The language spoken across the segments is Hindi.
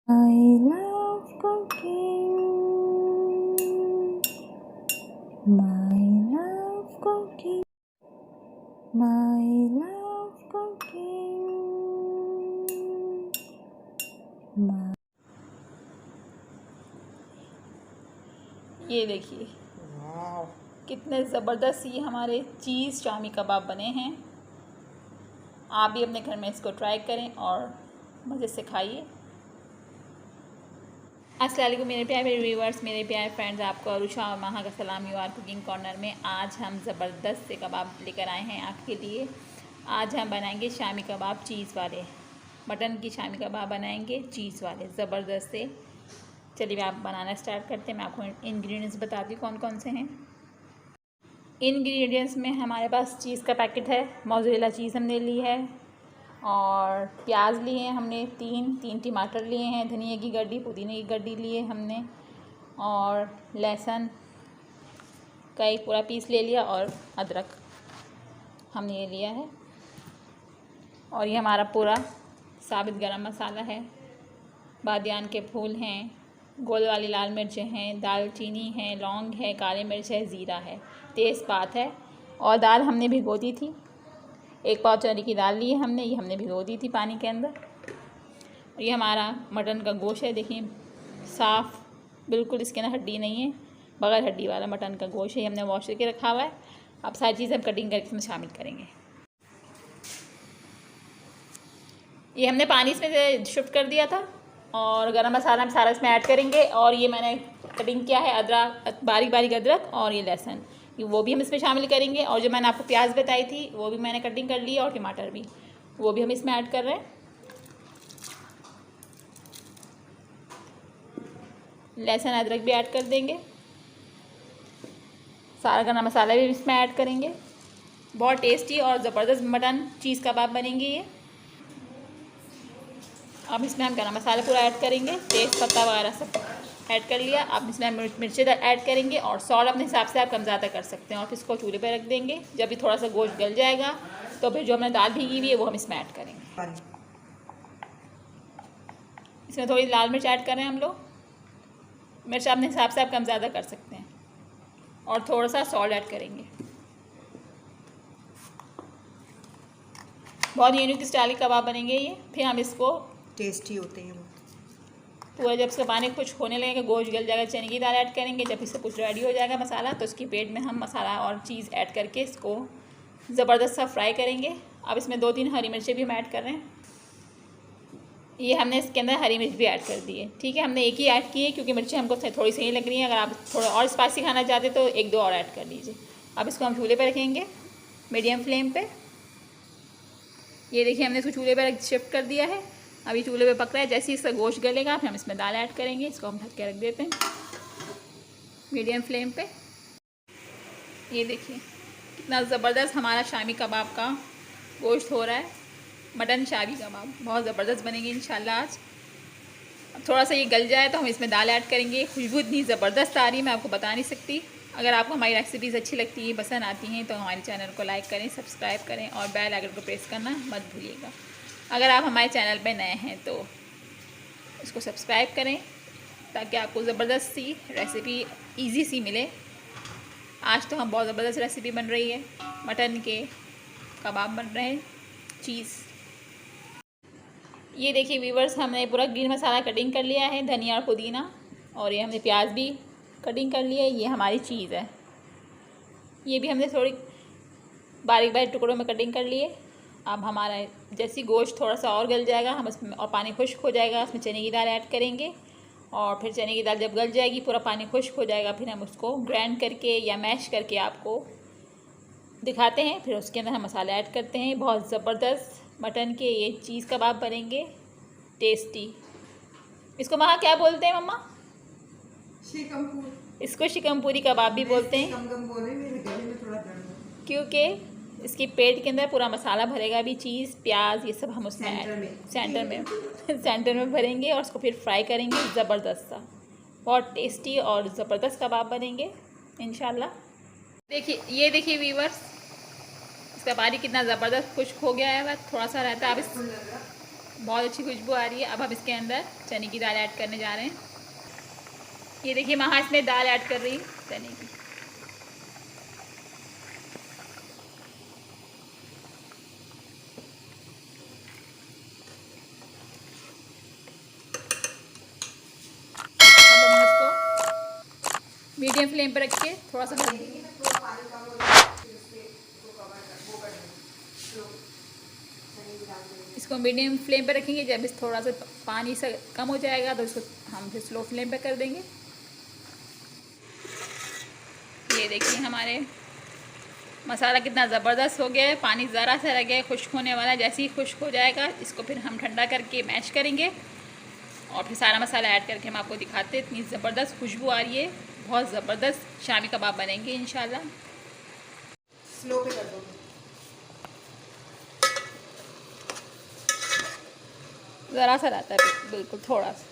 I love cooking. My love cooking. My love cooking. My ये देखिए वाह, कितने ज़बरदस्त ये हमारे चीज़ शामी कबाब बने हैं। आप भी अपने घर में इसको ट्राई करें और मज़े से खाइए। अस्सलाम वालेकुम मेरे प्यारे व्यूअर्स, मेरे प्यारे फ्रेंड्स, आपको अरुषा और महा का सलाम। यू आर कुकिंग कॉर्नर में आज हम ज़बरदस्त से कबाब लेकर आए हैं आपके लिए। आज हम बनाएंगे शामी कबाब चीज़ वाले, मटन की शामी कबाब बनाएंगे चीज़ वाले ज़बरदस्त से। चलिए आप बनाना स्टार्ट करते हैं। मैं आपको इंग्रेडिएंट्स बताती हूँ कौन कौन से हैं। इंग्रेडिएंट्स में हमारे पास चीज़ का पैकेट है, मोज़रेला चीज़ हमने ली है, और प्याज लिए हैं हमने तीन टमाटर लिए हैं, धनिया की गड्डी, पुदीने की गड्डी लिए हमने, और लहसुन का एक पूरा पीस ले लिया, और अदरक हमने ये लिया है। और ये हमारा पूरा साबित गरम मसाला है, बादियान के फूल हैं, गोल वाली लाल मिर्चें हैं, दालचीनी है, लौंग है, काली मिर्च है, ज़ीरा है, तेज़पात है। और दाल हमने भिगो दी थी, 1 पाव चने की दाल ली है हमने, ये हमने भिगो दी थी पानी के अंदर। और ये हमारा मटन का गोश्त है, देखिए साफ़ बिल्कुल, इसके अंदर हड्डी नहीं है, बगैर हड्डी वाला मटन का गोश्त है, ये हमने वॉश करके रखा हुआ है। अब सारी चीज़ें हम कटिंग करके इसमें शामिल करेंगे। ये हमने पानी इसमें से शिफ्ट कर दिया था, और गरम मसाला हम सारा इसमें ऐड करेंगे। और ये मैंने कटिंग किया है अदरक, बारीक बारीक अदरक, और ये लहसुन, वो भी हम इसमें शामिल करेंगे। और जो मैंने आपको प्याज बताई थी वो भी मैंने कटिंग कर ली है, और टमाटर भी, वो भी हम इसमें ऐड कर रहे हैं। लहसुन अदरक भी ऐड कर देंगे, सारा गरम मसाला भी इसमें ऐड करेंगे। बहुत टेस्टी और ज़बरदस्त मटन चीज़ कबाब बनेंगे ये। अब इसमें हम गरम मसाला पूरा ऐड करेंगे, तेज़ पत्ता वगैरह सब ऐड कर लिया। अब इसमें मिर्चें ऐड करेंगे, और सॉल्ट अपने हिसाब से आप कम ज़्यादा कर सकते हैं। और फिर इसको चूल्हे पर रख देंगे। जब भी थोड़ा सा गोश्त गल जाएगा तो फिर जो हमने दाल भीगी हुई है वो हम इसमें ऐड करेंगे। इसमें थोड़ी लाल मिर्च ऐड कर रहे हैं हम लोग, मिर्च अपने हिसाब से आप कम ज़्यादा कर सकते हैं। और थोड़ा सा सॉल्ट ऐड करेंगे। बहुत यूनिक स्टाइल के कबाब बनेंगे ये। फिर हम इसको टेस्टी होते हैं वो। पूरा जब इसका पानी कुछ होने लगेगा, गोश्त गल जाएगा, चने की दाल ऐड करेंगे। जब इससे कुछ रेडी हो जाएगा मसाला, तो इसकी पेट में हम मसाला और चीज़ ऐड करके इसको ज़बरदस्त सा फ्राई करेंगे। अब इसमें 2-3 हरी मिर्चें भी हम ऐड कर रहे हैं। ये हमने इसके अंदर हरी मिर्च भी ऐड कर दी है, ठीक है। हमने एक ही ऐड की है क्योंकि मिर्चें हमको थोड़ी सही लग रही हैं। अगर आप थोड़ा और स्पाइसी खाना चाहते तो 1-2 और ऐड कर लीजिए। अब इसको हम चूल्हे पर रखेंगे मीडियम फ्लेम पे। ये देखिए हमने इसको चूल्हे पर शिफ्ट कर दिया है। अभी चूल्हे पे पक रहा है। जैसे ही इसका गोश्त गलेगा फिर हम इसमें दाल ऐड करेंगे। इसको हम ढक के रख देते हैं मीडियम फ्लेम पे। ये देखिए कितना ज़बरदस्त हमारा शामी कबाब का गोश्त हो रहा है। मटन शामी कबाब बहुत ज़बरदस्त बनेगी इंशाल्लाह आज। अब थोड़ा सा ये गल जाए तो हम इसमें दाल ऐड करेंगे। खुशबू इतनी ज़बरदस्त आ रही है, मैं आपको बता नहीं सकती। अगर आपको हमारी रेसिपीज़ अच्छी लगती है, पसंद आती हैं, तो हमारे चैनल को लाइक करें, सब्सक्राइब करें, और बेल आइकन को प्रेस करना मत भूलिएगा। अगर आप हमारे चैनल पर नए हैं तो इसको सब्सक्राइब करें, ताकि आपको ज़बरदस्त सी रेसिपी ईजी सी मिले। आज तो हम बहुत ज़बरदस्त रेसिपी बन रही है, मटन के कबाब बन रहे हैं चीज़। ये देखिए व्यूवर्स, हमने पूरा ग्रीन मसाला कटिंग कर लिया है, धनिया और पुदीना, और ये हमने प्याज भी कटिंग कर लिया है। ये हमारी चीज़ है, ये भी हमने थोड़ी बारीक बारीक टुकड़ों में कटिंग कर लिए। अब हमारा जैसी गोश्त थोड़ा सा और गल जाएगा, हम इसमें और पानी खुश्क हो जाएगा, उसमें चने की दाल ऐड करेंगे। और फिर चने की दाल जब गल जाएगी, पूरा पानी खुश्क हो जाएगा, फिर हम उसको ग्राइंड करके या मैश करके आपको दिखाते हैं। फिर उसके अंदर हम मसाले ऐड करते हैं। बहुत ज़बरदस्त मटन के ये चीज़ कबाब बनेंगे टेस्टी। इसको वहाँ क्या बोलते हैं मम्मा? शिकमपुर। इसको शिकमपुरी कबाब भी बोलते हैं, बोले, मेरे गले में थोड़ा दर्द है। क्योंकि इसकी पेट के अंदर पूरा मसाला भरेगा भी, चीज़ प्याज ये सब हम उसमें सेंटर में सेंटर में भरेंगे, और उसको फिर फ्राई करेंगे ज़बरदस्त सा। बहुत टेस्टी और ज़बरदस्त कबाब बनेंगे इंशाल्लाह। देखिए, ये देखिए व्यूवर्स, इसका पानी कितना ज़बरदस्त खुश्क हो गया है, बस थोड़ा सा रहता है। अब बहुत अच्छी खुशबू आ रही है। अब हम इसके अंदर चने की दाल ऐड करने जा रहे हैं। ये देखिए महा इसमें दाल ऐड कर रही है चने की। अब हम इसको मीडियम फ्लेम पर रख के थोड़ा सा भून देंगे। इसको मीडियम फ्लेम पर रखेंगे। जब इस थोड़ा सा पानी से कम हो जाएगा तो इसको हम फिर स्लो फ्लेम पर कर देंगे। ये देखिए हमारे मसाला कितना ज़बरदस्त हो गया है। पानी ज़रा सा रह गया है खुश्क होने वाला। जैसे ही खुश्क हो जाएगा इसको फिर हम ठंडा करके मैश करेंगे और फिर सारा मसाला ऐड करके हम आपको दिखाते हैं। इतनी ज़बरदस्त खुशबू आ रही है। बहुत ज़बरदस्त शामी कबाब बनेंगे इंशाल्लाह। स्लो पे कर दो। ज़रा सा रहता है बिल्कुल थोड़ा सा।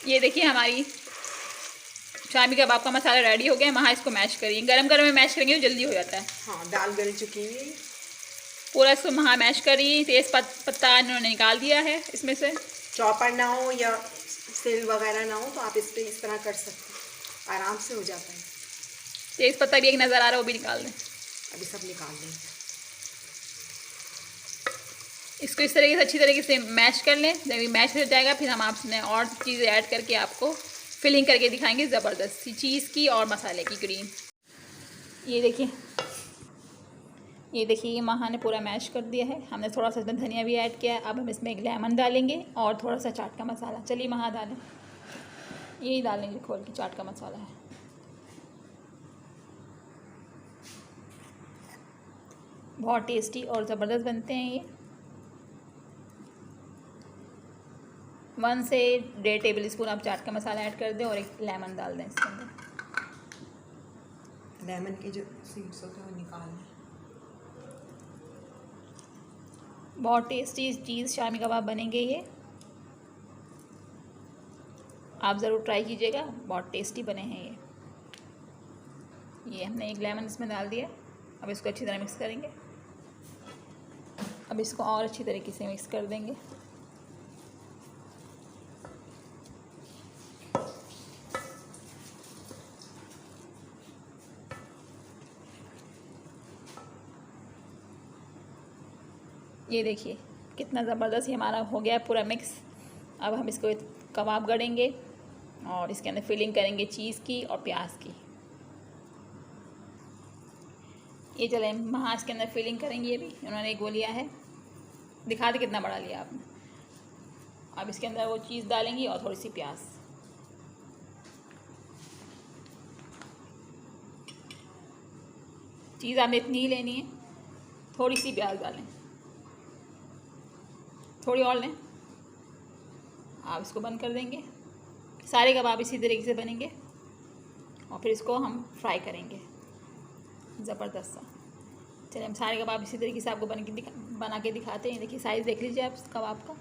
ये देखिए हमारी शामी कबाब का मसाला रेडी हो गया। वहाँ इसको मैश करिए। गरम गरम में मैश करेंगे तो जल्दी हो जाता है। हाँ, दाल गल चुकी है। पूरा इसको वहाँ मैश करिए। तेज़ पत्ता इन्होंने निकाल दिया है इसमें से। चॉपर ना हो या सिल वगैरह ना हो तो आप इस पर इस तरह कर सकते हैं, आराम से हो जाता है। तेज़ पत्ता भी एक नज़र आ रहा है, वो भी निकाल दें। अभी सब निकाल दें। इसको इस तरीके से अच्छी तरीके से मैश कर लें। जब ये मैश हो जाएगा फिर हम आपने और चीज़ें ऐड करके आपको फिलिंग करके दिखाएंगे ज़बरदस्त सी चीज़ की और मसाले की ग्रीन। ये देखिए ये महा ने पूरा मैश कर दिया है। हमने थोड़ा सा इसमें धनिया भी ऐड किया है। अब हम इसमें एक लेमन डालेंगे और थोड़ा सा चाट का मसाला। चलिए महा डालें। यही डालेंगे खोल के, चाट का मसाला है। बहुत टेस्टी और ज़बरदस्त बनते हैं ये। 1 से 1.5 टेबल स्पून आप चाट का मसाला ऐड कर दें और एक लेमन डाल दें इसके अंदर। लेमन की जो सीड्स होते हैं वो निकाल लें। बहुत टेस्टी चीज़ शामी कबाब बनेंगे ये। आप ज़रूर ट्राई कीजिएगा, बहुत टेस्टी बने हैं ये। हमने एक लेमन इसमें डाल दिया। अब इसको अच्छी तरह मिक्स करेंगे। अब इसको और अच्छी तरीके से मिक्स कर देंगे। ये देखिए कितना ज़बरदस्त ये हमारा हो गया पूरा मिक्स। अब हम इसको कबाब गड़ेंगे और इसके अंदर फिलिंग करेंगे चीज़ की और प्याज की। ये चले वहाँ इसके अंदर फिलिंग करेंगे। ये भी उन्होंने एक वो लिया है, दिखा दे कितना बड़ा लिया आपने। अब इसके अंदर वो चीज़ डालेंगी और थोड़ी सी प्याज। चीज़ आपने इतनी ही लेनी है, थोड़ी सी प्याज डालें, थोड़ी और लें। आप इसको बंद कर देंगे। सारे कबाब इसी तरीके से बनेंगे और फिर इसको हम फ्राई करेंगे ज़बरदस्त सा। चलिए हम सारे कबाब इसी तरीके से आपको बना के दिखाते हैं। देखिए साइज़ देख लीजिए आप कबाब का।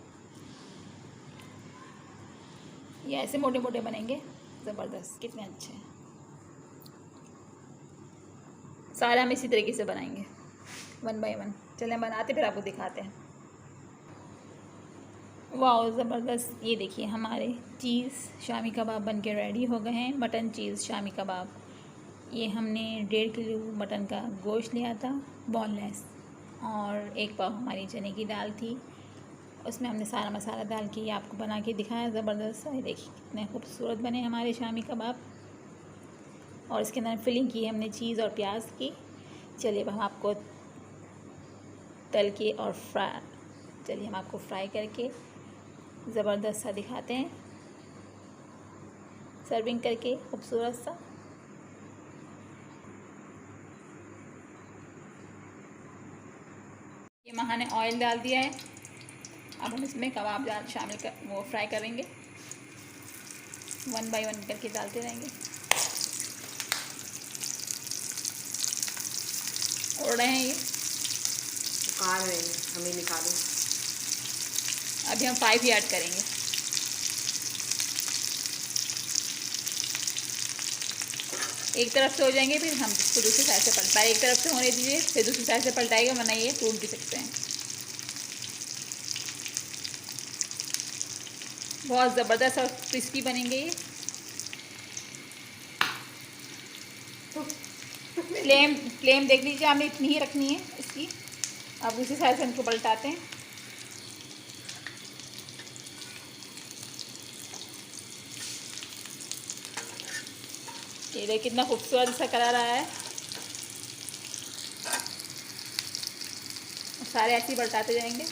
ये ऐसे मोटे मोटे बनेंगे ज़बरदस्त, कितने अच्छे हैं। सारे हम इसी तरीके से बनाएंगे 1 बाय 1। चलिए हम बनाते फिर आपको दिखाते हैं। वाह ज़बरदस्त। ये देखिए हमारे चीज़ शामी कबाब बन के रेडी हो गए हैं। मटन चीज़ शामी कबाब। ये हमने 1.5 किलो मटन का गोश्त लिया था बोनलेस, और 1 पाव हमारी चने की दाल थी। उसमें हमने सारा मसाला डाल के आपको बना के दिखाया ज़बरदस्त। ये देखिए कितने खूबसूरत बने हमारे शामी कबाब। और इसके अंदर फिलिंग की हमने चीज़ और प्याज की। चलिए अब हम आपको तल के और चलिए हम आपको फ्राई करके ज़बरदस्त सा दिखाते हैं, सर्विंग करके खूबसूरत सा। ये महा ने ऑयल डाल दिया है। अब हम इसमें कबाब शामिल कर वो फ्राई करेंगे। 1 बाय 1 करके डालते रहेंगे। उड़ रहे हैं ये, निकाल रहे हैं, हमें निकालें। अभी हम 5 ही ऐड करेंगे। एक तरफ से हो जाएंगे फिर हम इसको दूसरी साइड से पलटाएं। एक तरफ से होने दीजिए फिर दूसरी साइड से पलटाएंगे, वरना ये टूट भी सकते हैं। बहुत ज़बरदस्त और क्रिस्पी बनेंगे ये। फ्लेम देख लीजिए, हमें इतनी ही रखनी है इसकी। अब दूसरी साइड से इनको पलटाते हैं। ये देखिए कितना खूबसूरत सा कलर आया है। सारे ऐसे ही पलटाते जाएंगे।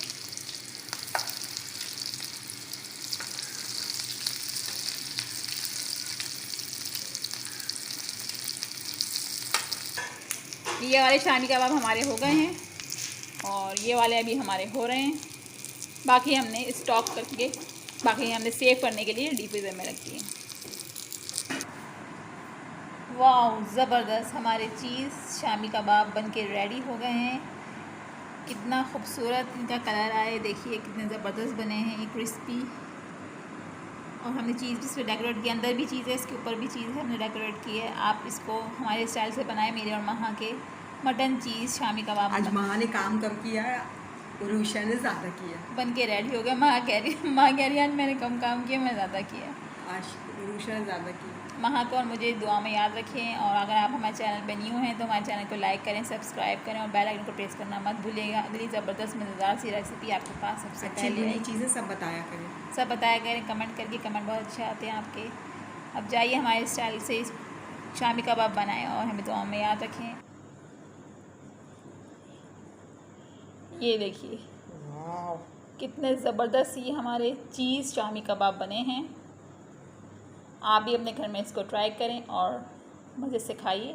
ये वाले शामी कबाब हमारे हो गए हैं और ये वाले अभी हमारे हो रहे हैं। बाकी हमने स्टॉक करके, बाकी हमने सेव करने के लिए डीप फ्रीज़र में रख दिए। वाह, ज़बरदस्त हमारे चीज़ शामी कबाब बनके रेडी हो गए हैं। कितना खूबसूरत इनका कलर आया, देखिए कितने ज़बरदस्त बने हैं ये, क्रिस्पी। और हमने चीज़ भी इसमें डेकोरेट की, अंदर भी चीज़ है, इसके ऊपर भी चीज़ है, हमने डेकोरेट की है। आप इसको हमारे स्टाइल से बनाए, मेरे और महा के मटन चीज़ शामी कबाब। आज महा ने काम कम किया, रूशा ने ज़्यादा किया। बन के रेडी हो गया। माँ कह रही आज मैंने कम काम किया, मैं ज़्यादा किया। आज रूशा ने ज़्यादा किया। महा को और मुझे दुआ में याद रखें। और अगर आप हमारे चैनल पे न्यू हैं तो हमारे चैनल को लाइक करें, सब्सक्राइब करें और बेल आइकन को प्रेस करना मत भूलिएगा। अगली ज़बरदस्त मज़ेदार सी रेसिपी आपके पास सबसे पहले नई चीज़ें सब बताया करें। सब बताया करें कमेंट करके। कमेंट बहुत अच्छे आते हैं आपके। अब जाइए हमारे स्टाइल से शामी कबाब बनाएं और हमें दुआ में याद रखें। ये देखिए कितने ज़बरदस्त ये हमारे चीज़ शामी कबाब बने हैं। आप भी अपने घर में इसको ट्राई करें और मज़े से खाइए।